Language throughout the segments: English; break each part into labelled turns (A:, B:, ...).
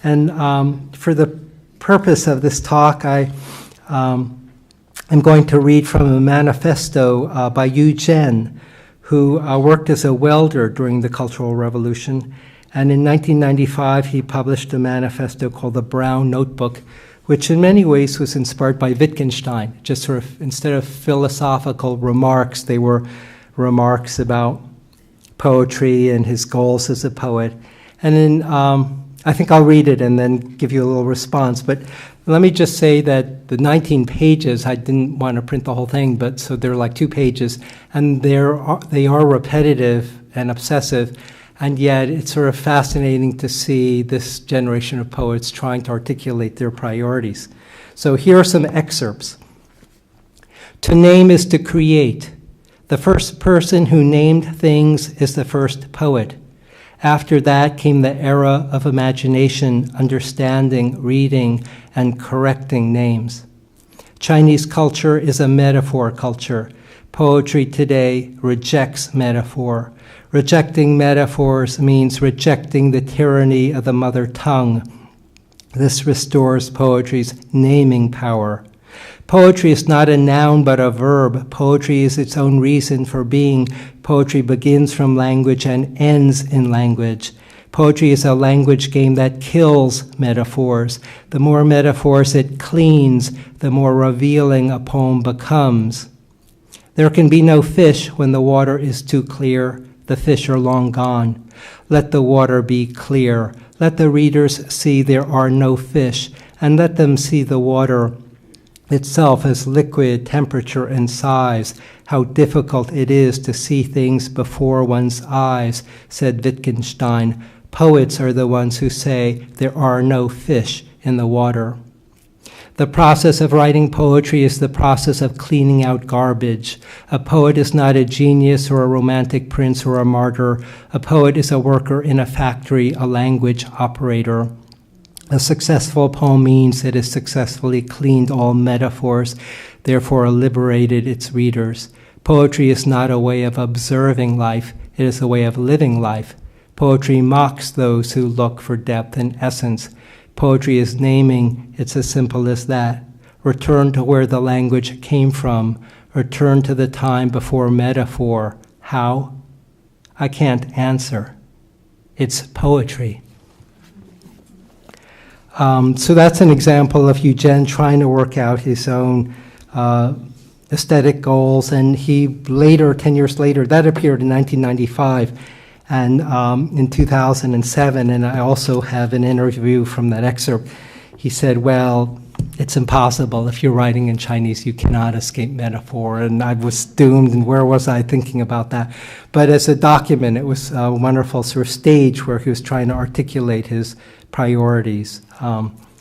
A: And for the purpose of this talk, I'm going to read from a manifesto by Yu Zhen, who worked as a welder during the Cultural Revolution. And in 1995, he published a manifesto called The Brown Notebook, which in many ways was inspired by Wittgenstein. Just sort of, instead of philosophical remarks, they were remarks about poetry and his goals as a poet. And in, I think I'll read it and then give you a little response. But let me just say that the 19 pages, I didn't want to print the whole thing, but so they're like 2 pages, and they are repetitive and obsessive. And yet it's sort of fascinating to see this generation of poets trying to articulate their priorities. So here are some excerpts. To name is to create. The first person who named things is the first poet. After that came the era of imagination, understanding, reading, and correcting names. Chinese culture is a metaphor culture. Poetry today rejects metaphor. Rejecting metaphors means rejecting the tyranny of the mother tongue. This restores poetry's naming power. Poetry is not a noun but a verb. Poetry is its own reason for being. Poetry begins from language and ends in language. Poetry is a language game that kills metaphors. The more metaphors it cleans, the more revealing a poem becomes. There can be no fish when the water is too clear. The fish are long gone. Let the water be clear. Let the readers see there are no fish, and let them see the water itself as liquid, temperature, and size. How difficult it is to see things before one's eyes, said Wittgenstein. Poets are the ones who say there are no fish in the water. The process of writing poetry is the process of cleaning out garbage. A poet is not a genius or a romantic prince or a martyr. A poet is a worker in a factory, a language operator. A successful poem means it has successfully cleaned all metaphors, therefore liberated its readers. Poetry is not a way of observing life, it is a way of living life. Poetry mocks those who look for depth and essence. Poetry is naming, it's as simple as that. Return to where the language came from. Return to the time before metaphor. How? I can't answer. It's poetry. So that's an example of Yu Zhen trying to work out his own aesthetic goals, and he later, 10 years later, that appeared in 1995, and in 2007, and I also have an interview from that excerpt. He said, well, it's impossible. If you're writing in Chinese, you cannot escape metaphor, and I was doomed, and where was I thinking about that? But as a document, it was a wonderful sort of stage where he was trying to articulate his priorities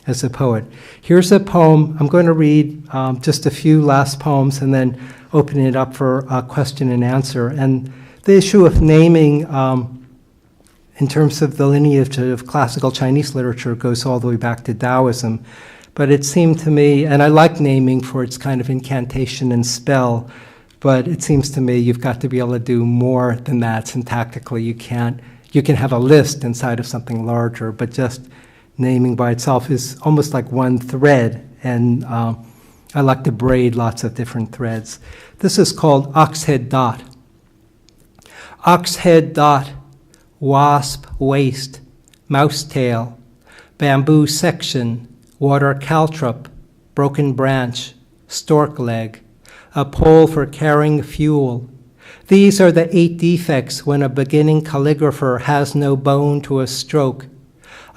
A: as a poet. Here's a poem. I'm going to read just a few last poems and then open it up for a question and answer. And the issue of naming in terms of the lineage of classical Chinese literature goes all the way back to Taoism. But it seemed to me, and I like naming for its kind of incantation and spell, but it seems to me you've got to be able to do more than that syntactically. You can have a list inside of something larger, but just naming by itself is almost like one thread, and I like to braid lots of different threads. This is called Oxhead Dot. Oxhead dot, wasp waist, mouse tail, bamboo section, water caltrop, broken branch, stork leg, a pole for carrying fuel. These are the 8 defects when a beginning calligrapher has no bone to a stroke.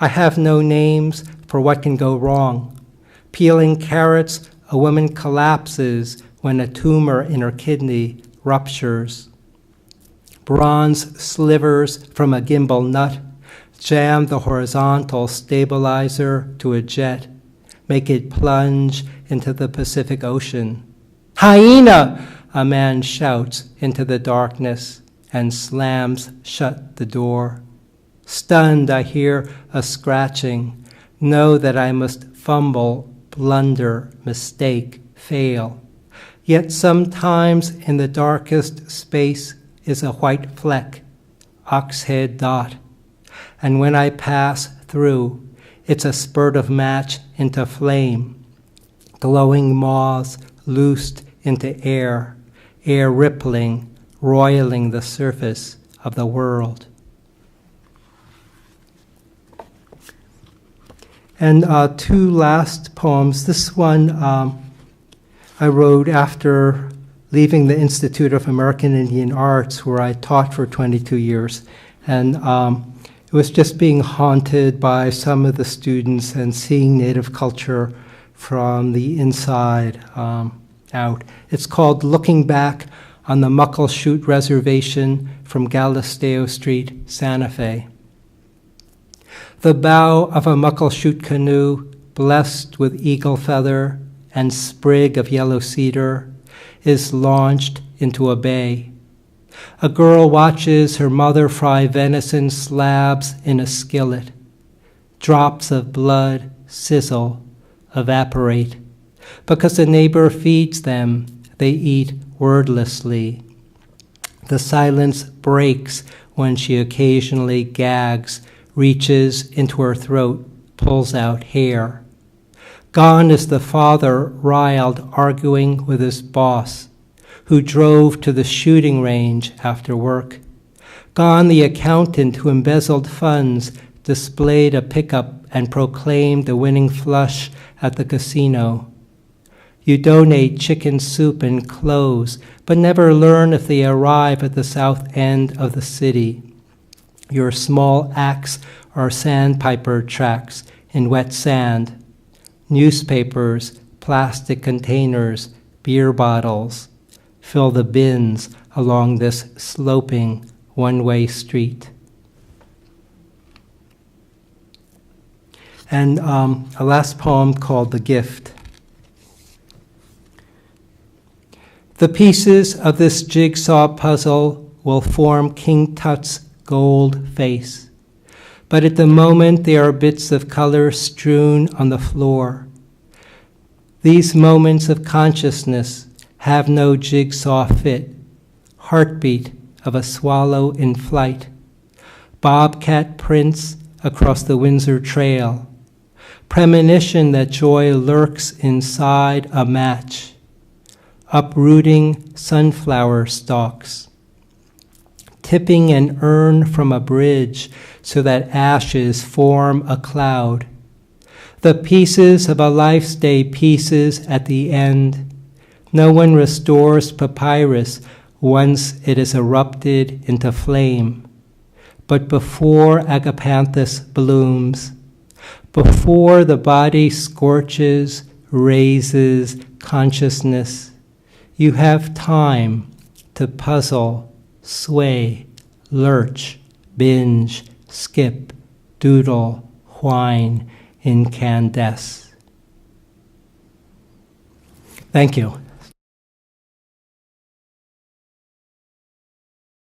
A: I have no names for what can go wrong. Peeling carrots, a woman collapses when a tumor in her kidney ruptures. Bronze slivers from a gimbal nut, jam the horizontal stabilizer to a jet, make it plunge into the Pacific Ocean. Hyena! A man shouts into the darkness and slams shut the door. Stunned, I hear a scratching, know that I must fumble, blunder, mistake, fail. Yet sometimes in the darkest space is a white fleck, oxhead dot, and when I pass through, it's a spurt of match into flame. Glowing moths loosed into air, air rippling, roiling the surface of the world. And two last poems. This one I wrote after leaving the Institute of American Indian Arts, where I taught for 22 years. And it was just being haunted by some of the students and seeing Native culture from the inside out. It's called Looking Back on the Muckleshoot Reservation from Galisteo Street, Santa Fe. The bow of a muckleshoot canoe, blessed with eagle feather and sprig of yellow cedar, is launched into a bay. A girl watches her mother fry venison slabs in a skillet. Drops of blood sizzle, evaporate. Because a neighbor feeds them, they eat wordlessly. The silence breaks when she occasionally gags, reaches into her throat, pulls out hair. Gone is the father, riled, arguing with his boss, who drove to the shooting range after work. Gone the accountant who embezzled funds, displayed a pickup, and proclaimed the winning flush at the casino. You donate chicken soup and clothes, but never learn if they arrive at the south end of the city. Your small acts are sandpiper tracks in wet sand, newspapers, plastic containers, beer bottles. Fill the bins along this sloping one-way street. And a last poem called The Gift. The pieces of this jigsaw puzzle will form King Tut's gold face, but at the moment they are bits of color strewn on the floor. These moments of consciousness have no jigsaw fit, heartbeat of a swallow in flight, bobcat prints across the Windsor Trail, premonition that joy lurks inside a match, uprooting sunflower stalks, tipping an urn from a bridge so that ashes form a cloud, the pieces of a life's day pieces at the end. No one restores papyrus once it is erupted into flame, but before agapanthus blooms, before the body scorches, raises consciousness, you have time to puzzle, sway, lurch, binge, skip, doodle, whine, incandesce. Thank you.